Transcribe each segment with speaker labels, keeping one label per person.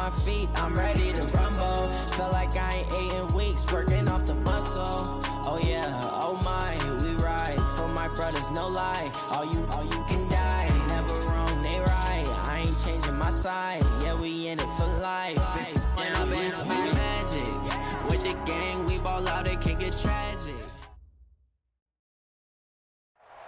Speaker 1: my feet, I'm ready to rumble. Feel like I ain't ate in weeks, working off the muscle. Oh yeah, oh my, we ride for my brothers, no lie. All you can die, never wrong, they right. I ain't changing my side, yeah, we in it for life. And I've been magic with the gang, we ball out, it can get tragic.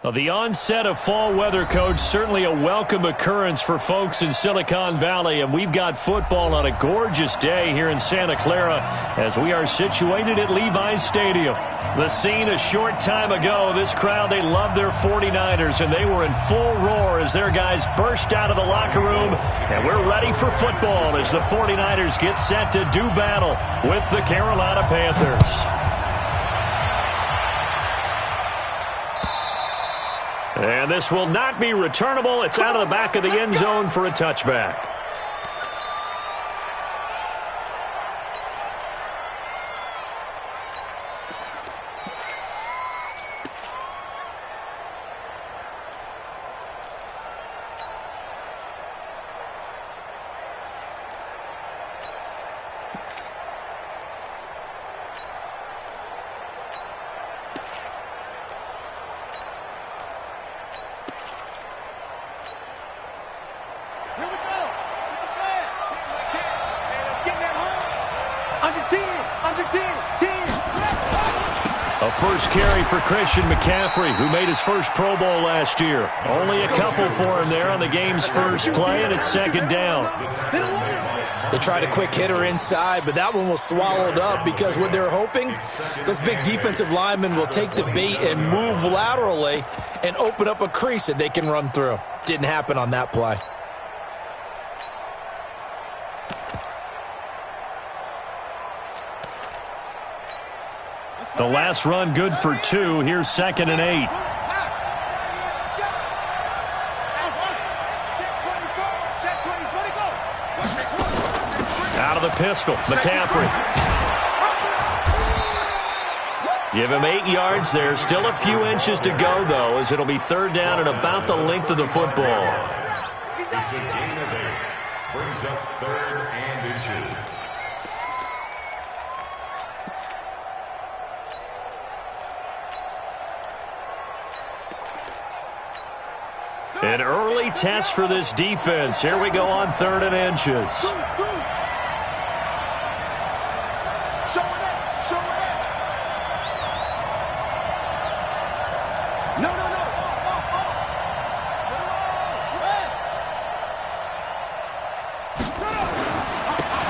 Speaker 2: Well, the onset of fall weather, Coach, certainly a welcome occurrence for folks in Silicon Valley, and we've got football on a gorgeous day here in Santa Clara as we are situated at Levi's Stadium. The scene a short time ago, this crowd, they love their 49ers, and they were in full roar as their guys burst out of the locker room, and we're ready for football as the 49ers get set to do battle with the Carolina Panthers. And this will not be returnable. It's out of the back of the end zone for a touchback. A first carry for Christian McCaffrey, who made his first Pro Bowl last year. Only a couple for him there on the game's first play, and it's second down.
Speaker 3: They tried a quick hitter inside, but that one was swallowed up because what they're hoping, those big defensive linemen will take the bait and move laterally and open up a crease that they can run through. Didn't happen on that play.
Speaker 2: The last run good for 2. Here's 2nd and 8. Out of the pistol, McCaffrey. Give him 8 yards there. Still a few inches to go, though, as it'll be 3rd down and about the length of the football.
Speaker 4: It's a gain of 8. Brings up 3rd and inches.
Speaker 2: An early test for this defense. Here we go on 3rd and inches.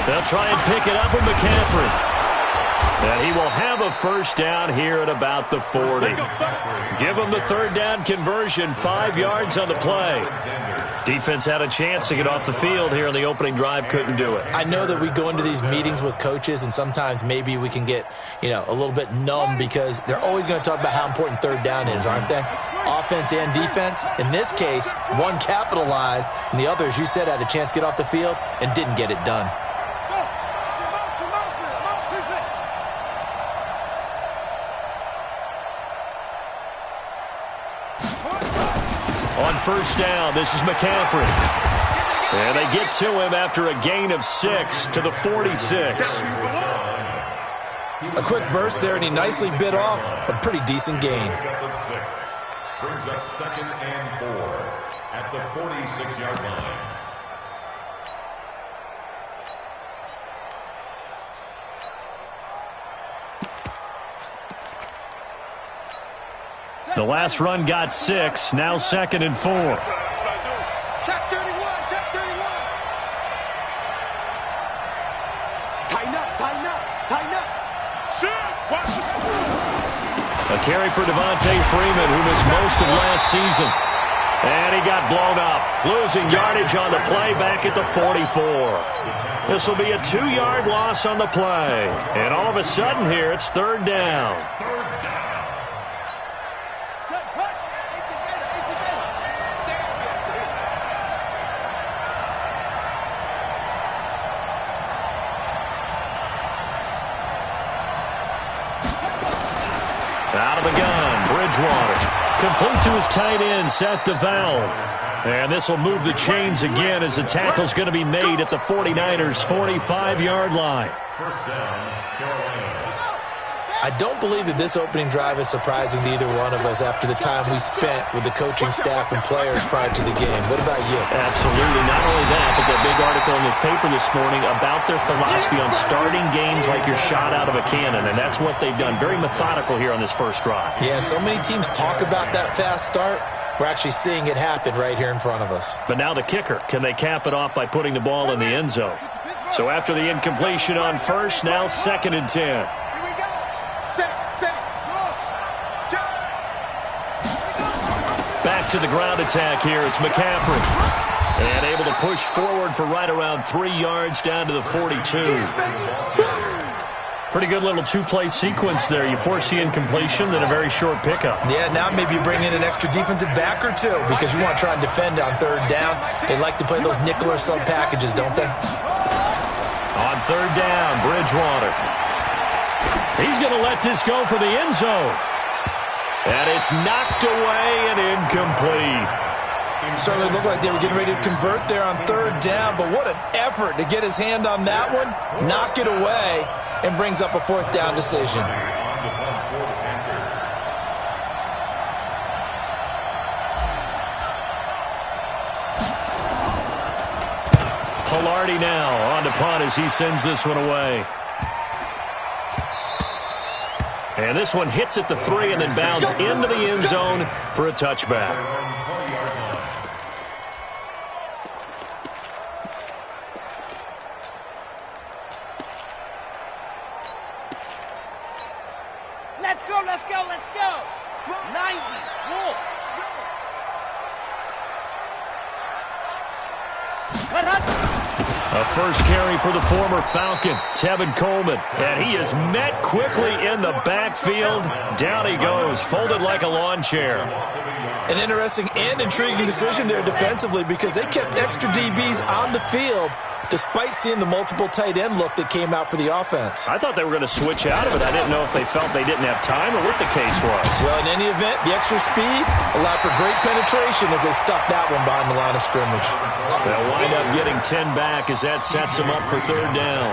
Speaker 2: They'll try and pick it up with McCaffrey. And he will have a first down here at about the 40. Give him the 3rd down conversion, 5 yards on the play. Defense had a chance to get off the field here in the opening drive, couldn't do it.
Speaker 3: I know that we go into these meetings with coaches, and sometimes maybe we can get, a little bit numb because they're always going to talk about how important 3rd down is, aren't they? Offense and defense. In this case, one capitalized, and the other, as you said, had a chance to get off the field and didn't get it done.
Speaker 2: On 1st down, this is McCaffrey. And they get to him after a gain of 6 to the 46.
Speaker 3: A quick burst there, and he nicely bit off a pretty decent gain.
Speaker 4: Brings up 2nd and 4 at the 46-yard line.
Speaker 2: The last run got 6, now 2nd and 4.
Speaker 5: Check 31, check 31. Tighten up, tighten up, tighten up.
Speaker 2: A carry for Devontae Freeman, who missed most of last season. And he got blown up, losing yardage on the play back at the 44. This will be a 2-yard loss on the play. And all of a sudden here, it's 3rd down. Out of the gun, Bridgewater. Complete to his tight end, Seth the Valve. And this will move the chains again as the tackle's going to be made at the 49ers' 45-yard line.
Speaker 4: First down, Carolina.
Speaker 3: I don't believe that this opening drive is surprising to either one of us after the time we spent with the coaching staff and players prior to the game. What about you?
Speaker 2: Absolutely. Not only that, but that big article in the paper this morning about their philosophy on starting games like you're shot out of a cannon, and that's what they've done. Very methodical here on this first drive.
Speaker 3: Yeah, so many teams talk about that fast start. We're actually seeing it happen right here in front of us.
Speaker 2: But now the kicker. Can they cap it off by putting the ball in the end zone? So after the incompletion on first, now 2nd and 10. Back to the ground attack here. It's McCaffrey. And able to push forward for right around 3 yards down to the 42. Pretty good little two-play sequence there. You force the incompletion, then a very short pickup.
Speaker 3: Yeah, now maybe you bring in an extra defensive back or two because you want to try and defend on 3rd down. They like to play those nickel or sub packages, don't they?
Speaker 2: On 3rd down, Bridgewater. He's going to let this go for the end zone. And it's knocked away and incomplete.
Speaker 3: Certainly looked like they were getting ready to convert there on 3rd down, but what an effort to get his hand on that one, knock it away, and brings up a 4th down decision.
Speaker 2: Pilardi now on to punt as he sends this one away. And this one hits at the 3 and then bounds into the end zone for a touchback.
Speaker 5: Let's go, let's go, let's go. 90, Wolf.
Speaker 2: A first carry for the former Falcon, Tevin Coleman. And he is met quickly in the backfield. Down he goes, folded like a lawn chair.
Speaker 3: An interesting and intriguing decision there defensively because they kept extra DBs on the field despite seeing the multiple tight end look that came out for the offense.
Speaker 2: I thought they were going to switch out of it. I didn't know if they felt they didn't have time or what the case was.
Speaker 3: Well, in any event, the extra speed allowed for great penetration as they stuffed that one behind the line of scrimmage.
Speaker 2: They'll wind up getting 10 back as that sets them up for 3rd down.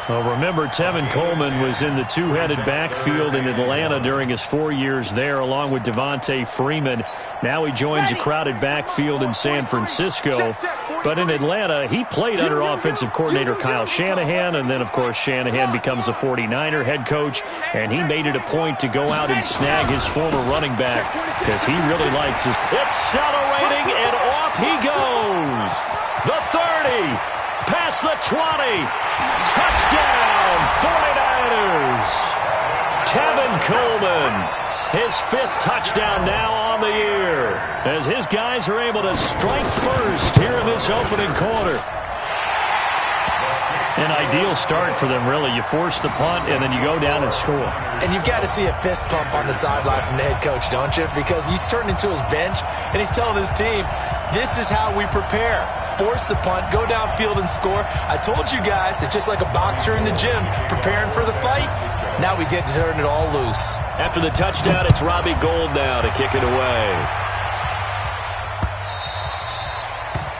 Speaker 2: Well, remember, Tevin Coleman was in the two-headed backfield in Atlanta during his 4 years there, along with Devontae Freeman. Now he joins a crowded backfield in San Francisco. But in Atlanta, he played under offensive coordinator Kyle Shanahan, and then, of course, Shanahan becomes the 49er head coach, and he made it a point to go out and snag his former running back because he really likes his... Accelerating, and off he goes! The 30! Past the 20. Touchdown, 49ers. Tevin Coleman, his 5th touchdown now on the year, as his guys are able to strike first here in this opening quarter. An ideal start for them, really. You force the punt, and then you go down and score.
Speaker 3: And you've got to see a fist pump on the sideline from the head coach, don't you? Because he's turned into his bench, and he's telling his team, this is how we prepare. Force the punt, go downfield and score. I told you guys, it's just like a boxer in the gym preparing for the fight. Now we get to turn it all loose.
Speaker 2: After the touchdown, it's Robbie Gould now to kick it away.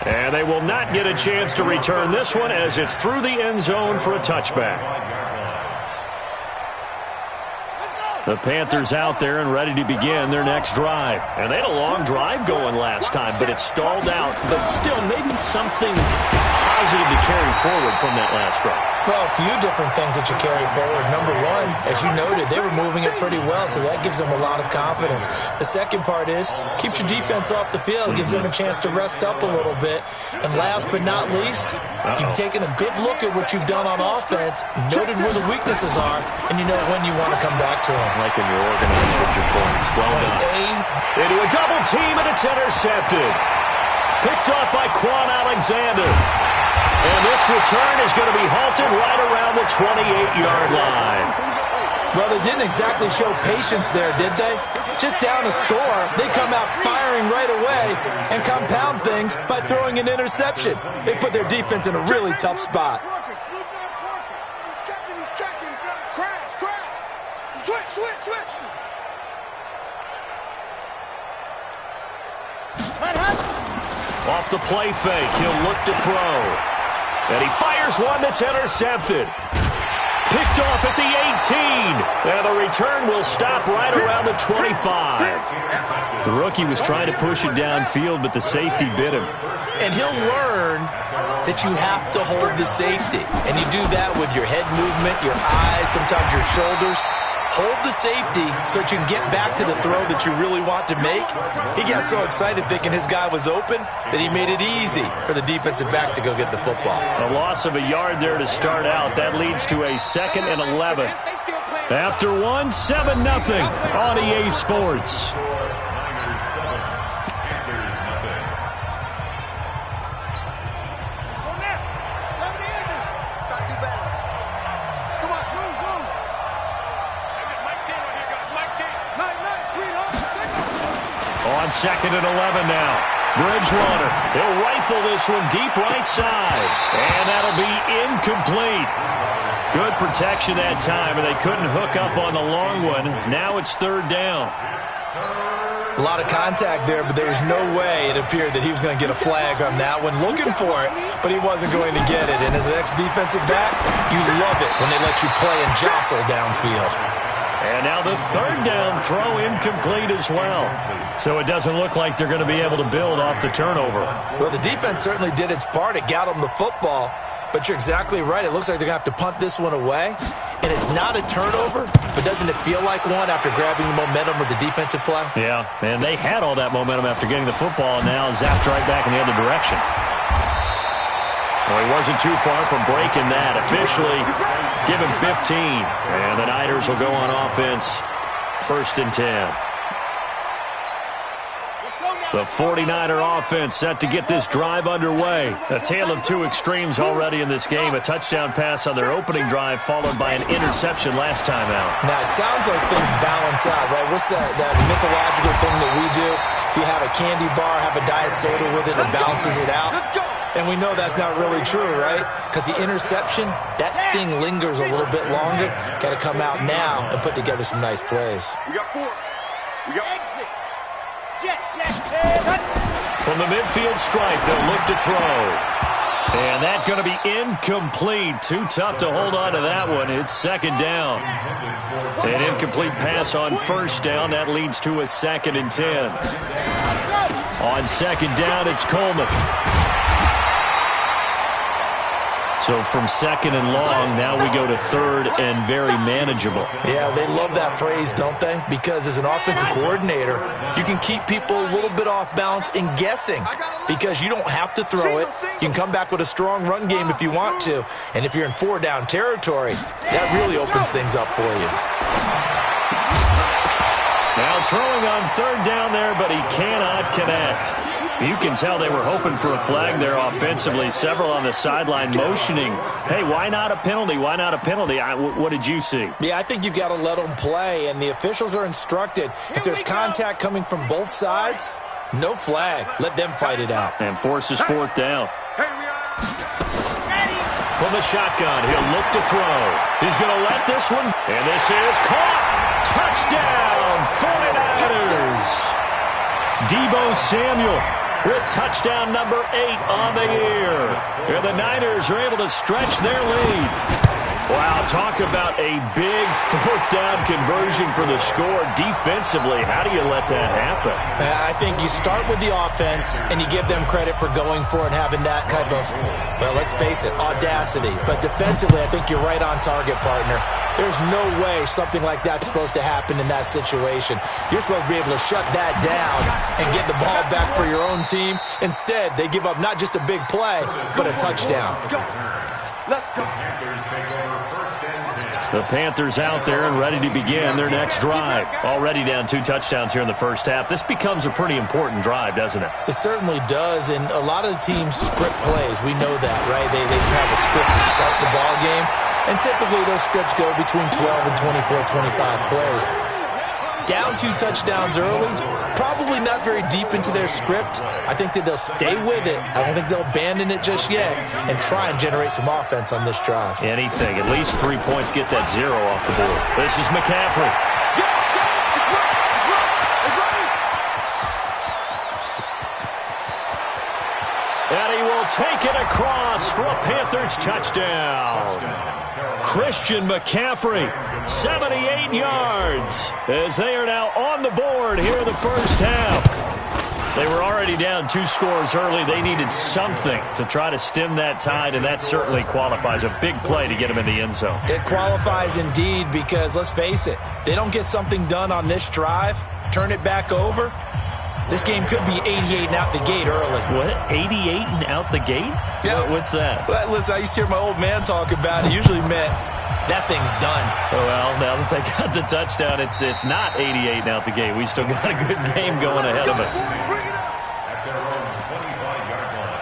Speaker 2: And they will not get a chance to return this one as it's through the end zone for a touchback. The Panthers out there and ready to begin their next drive. And they had a long drive going last time, but it stalled out. But still, maybe something positive to carry forward from that last drive.
Speaker 3: Well, a few different things that you carry forward. Number one, as you noted, they were moving it pretty well, so that gives them a lot of confidence. The second part is, keeps your defense off the field, gives them a chance to rest up a little bit. And last but not least, you've taken a good look at what you've done on offense, noted where the weaknesses are, and you know when you want to come back to them.
Speaker 2: Like when you're organized with your points. Well done. Into a double team, and it's intercepted. Picked up by Quan Alexander. And this return is going to be halted right around the 28-yard line.
Speaker 3: Well, they didn't exactly show patience there, did they? Just down a score, they come out firing right away and compound things by throwing an interception. They put their defense in a really tough spot.
Speaker 5: He's checking. Crash. Switch. What happened?
Speaker 2: Off the play fake, he'll look to throw. And he fires one that's intercepted. Picked off at the 18. And the return will stop right around the 25. The rookie was trying to push it downfield, but the safety bit him.
Speaker 3: And he'll learn that you have to hold the safety. And you do that with your head movement, your eyes, sometimes your shoulders. Hold the safety so that you can get back to the throw that you really want to make. He got so excited thinking his guy was open that he made it easy for the defensive back to go get the football.
Speaker 2: A loss of a yard there to start out. That leads to a 2nd and 11. After one, 7-0 on EA Sports. On 2nd and 11 now. Bridgewater, he'll rifle this one deep right side. And that'll be incomplete. Good protection that time, and they couldn't hook up on the long one. Now it's 3rd down.
Speaker 3: A lot of contact there, but there was no way it appeared that he was going to get a flag on that one. Looking for it, but he wasn't going to get it. And as an ex-defensive back, you love it when they let you play and jostle downfield.
Speaker 2: And now the 3rd down throw incomplete as well. So it doesn't look like they're going to be able to build off the turnover.
Speaker 3: Well, the defense certainly did its part. It got them the football. But you're exactly right. It looks like they're going to have to punt this one away. And it's not a turnover, but doesn't it feel like one after grabbing the momentum with the defensive play?
Speaker 2: Yeah, and they had all that momentum after getting the football, and now zapped right back in the other direction. Well, he wasn't too far from breaking that. Officially, give him 15. And the Niners will go on offense, 1st and 10. The 49er offense set to get this drive underway. A tale of two extremes already in this game. A touchdown pass on their opening drive followed by an interception last time out.
Speaker 3: Now, it sounds like things balance out, right? What's that mythological thing that we do? If you have a candy bar, have a diet soda with it, it balances it out. And we know that's not really true, right? Because the interception, that sting lingers a little bit longer. Got to come out now and put together some nice plays.
Speaker 5: We got 4. We got exit.
Speaker 2: From the midfield stripe, they'll look to throw. And that's going to be incomplete. Too tough to hold on to that one. It's 2nd down. An incomplete pass on 1st down. That leads to a 2nd and 10. On 2nd down, it's Coleman. So from 2nd and long, now we go to 3rd and very manageable.
Speaker 3: Yeah, they love that phrase, don't they? Because as an offensive coordinator, you can keep people a little bit off balance and guessing because you don't have to throw it. You can come back with a strong run game if you want to. And if you're in 4-down territory, that really opens things up for you.
Speaker 2: Now throwing on 3rd down there, but he cannot connect. You can tell they were hoping for a flag there offensively. Several on the sideline motioning, hey, why not a penalty? Why not a penalty? What did you see?
Speaker 3: Yeah, I think you've got to let them play, and the officials are instructed. If there's contact coming from both sides, no flag. Let them fight it out.
Speaker 2: And forces 4th down. From the shotgun, he'll look to throw. He's going to let this one, and this is caught. Touchdown, 49ers. Deebo Samuel with touchdown number 8 on the year. And the Niners are able to stretch their lead. Wow, talk about a big 4th down conversion for the score defensively. How do you let that happen?
Speaker 3: I think you start with the offense, and you give them credit for going for it and having that kind of, well, let's face it, audacity. But defensively, I think you're right on target, partner. There's no way something like that's supposed to happen in that situation. You're supposed to be able to shut that down and get the ball back for your own team. Instead, they give up not just a big play, but a touchdown.
Speaker 5: Let's go.
Speaker 2: The Panthers out there and ready to begin their next drive. Already down 2 touchdowns here in the first half. This becomes a pretty important drive, doesn't it?
Speaker 3: It certainly does, and a lot of the teams script plays. We know that, right? They have a script to start the ball game, and typically those scripts go between 12 and 24, 25 plays. Down 2 touchdowns early, probably not very deep into their script. I think that they'll stay with it. I don't think they'll abandon it just yet and try and generate some offense on this drive.
Speaker 2: Anything. At least 3 points, get that 0 off the board. This is McCaffrey. take it across for a Panthers touchdown. Christian McCaffrey, 78 yards, as they are now on the board here in the first half. They were already down 2 scores early. They needed something to try to stem that tide, and that certainly qualifies. A big play to get them in the end zone.
Speaker 3: It qualifies indeed because, let's face it, they don't get something done on this drive, turn it back over, this game could be 88 and out the gate early.
Speaker 2: What? 88 and out the gate?
Speaker 3: Yeah.
Speaker 2: What's that?
Speaker 3: Well, listen, I used to hear my old man talk about it. Usually meant that thing's done.
Speaker 2: Well, now that they got the touchdown, it's not 88 and out the gate. We still got a good game going ahead of us.
Speaker 4: At their own 25-yard line.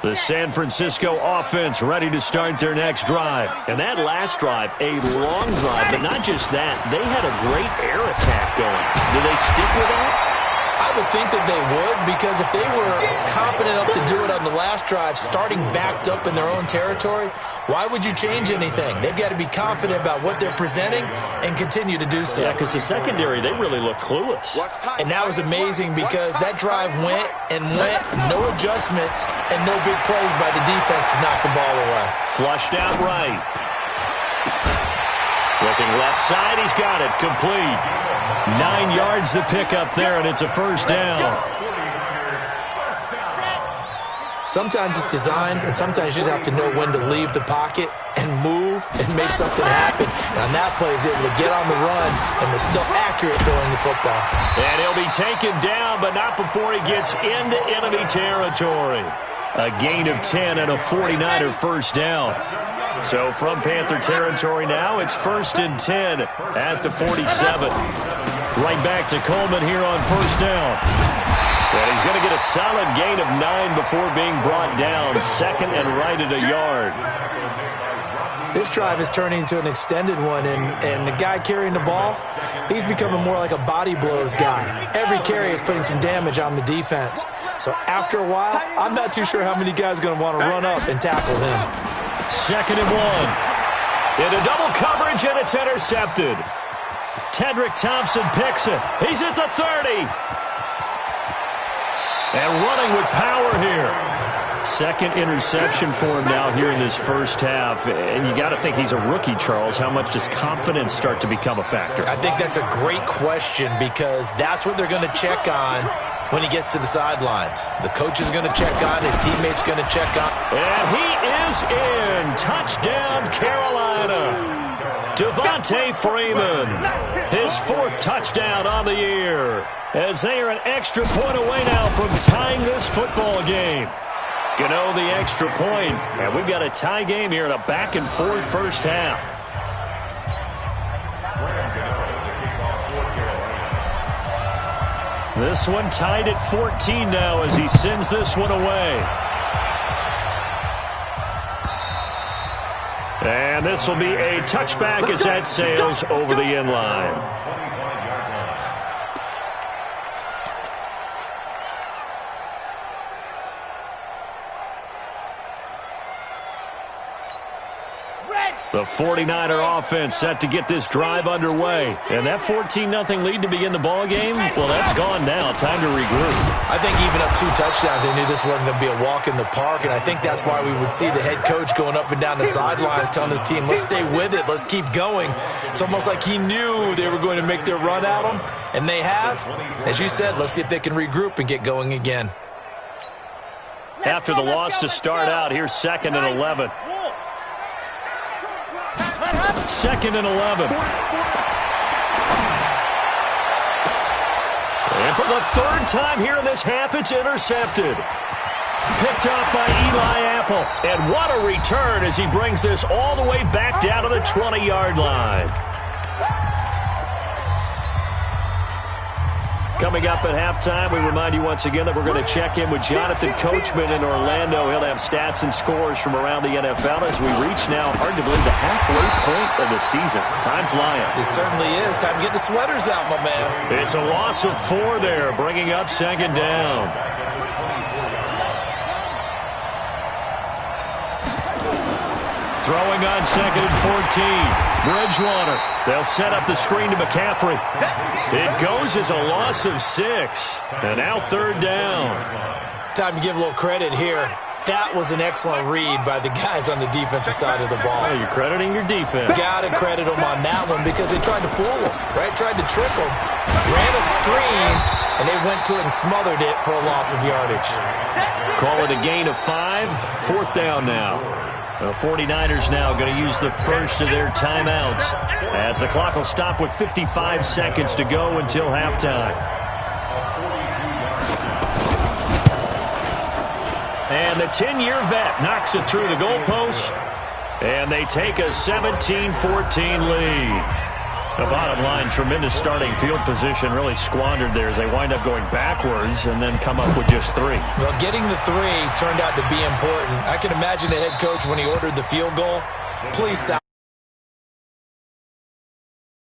Speaker 2: The San Francisco offense ready to start their next drive. And that last drive, a long drive, but not just that. They had a great air attack going. Do they stick with that?
Speaker 3: I would think that they would, because if they were confident enough to do it on the last drive, starting backed up in their own territory, why would you change anything? They've got to be confident about what they're presenting and continue to do so.
Speaker 2: Yeah, because the secondary, they really look clueless.
Speaker 3: And that was amazing because that drive went and went, no adjustments and no big plays by the defense to knock the ball away.
Speaker 2: Flushed out right. Looking left side, he's got it, complete. 9 yards to pick up there, and it's a first down.
Speaker 3: Sometimes it's designed, and sometimes you just have to know when to leave the pocket and move and make something happen. And on that play, he's able to get on the run and was still accurate throwing the football.
Speaker 2: And he'll be taken down, but not before he gets into enemy territory. A gain of 10 and a 49er first down. So from Panther territory now, it's 1st and 10 at the 47. Right back to Coleman here on first down. And he's going to get a solid gain of 9 before being brought down. 2nd and right at a yard.
Speaker 3: This drive is turning into an extended one, and the guy carrying the ball, he's becoming more like a body blows guy. Every carry is putting some damage on the defense. So after a while, I'm not too sure how many guys are going to want to run up and tackle him.
Speaker 2: 2nd and 1. Into double coverage, and it's intercepted. Tedrick Thompson picks it. He's at the 30. And running with power here. 2nd interception for him now here in this first half. And you got to think he's a rookie, Charles. How much does confidence start to become a factor?
Speaker 3: I think that's a great question because that's what they're going to check on when he gets to the sidelines. The coach is going to check on, his teammates going to check on.
Speaker 2: And he is in. Touchdown, Carolina. Devontae Freeman, his 4th touchdown on the year, as they are an extra point away now from tying this football game. Gano the extra point, and we've got a tie game here in a back-and-forth first half. This one tied at 14 now as he sends this one away. And this will be a touchback as that sails over the end line. The 49er offense set to get this drive underway. And that 14-0 lead to begin the ball game, well, that's gone now. Time to regroup.
Speaker 3: I think even up 2 touchdowns, they knew this wasn't going to be a walk in the park. And I think that's why we would see the head coach going up and down the sidelines telling his team, let's stay with it, let's keep going. It's almost like he knew they were going to make their run at him. And they have. As you said, let's see if they can regroup and get going again.
Speaker 2: After the loss to start out, here's 2nd and 11. 2nd and 11. And for the 3rd time here in this half, it's intercepted. Picked up by Eli Apple. And what a return as he brings this all the way back down to the 20-yard line. Coming up at halftime, we remind you once again that we're going to check in with Jonathan Coachman in Orlando. He'll have stats and scores from around the NFL as we reach now, hard to believe, the halfway point of the season. Time flying.
Speaker 3: It certainly is. Time to get the sweaters out, my man.
Speaker 2: It's a loss of 4 there, bringing up 2nd down. Throwing on 2nd and 14. Bridgewater. They'll set up the screen to McCaffrey. It goes as a loss of 6. And now 3rd down.
Speaker 3: Time to give a little credit here. That was an excellent read by the guys on the defensive side of the ball.
Speaker 2: Oh, you're crediting your defense.
Speaker 3: Got to credit them on that one because they tried to fool them, right? Tried to trick them. Ran a screen, and they went to it and smothered it for a loss of yardage.
Speaker 2: Call it a gain of 5. 4th down now. The 49ers now going to use the first of their timeouts as the clock will stop with 55 seconds to go until halftime. And the 10-year vet knocks it through the goalpost, and they take a 17-14 lead. The bottom line, tremendous starting field position, really squandered there as they wind up going backwards and then come up with just 3.
Speaker 3: Well, getting the 3 turned out to be important. I can imagine the head coach when he ordered the field goal. Please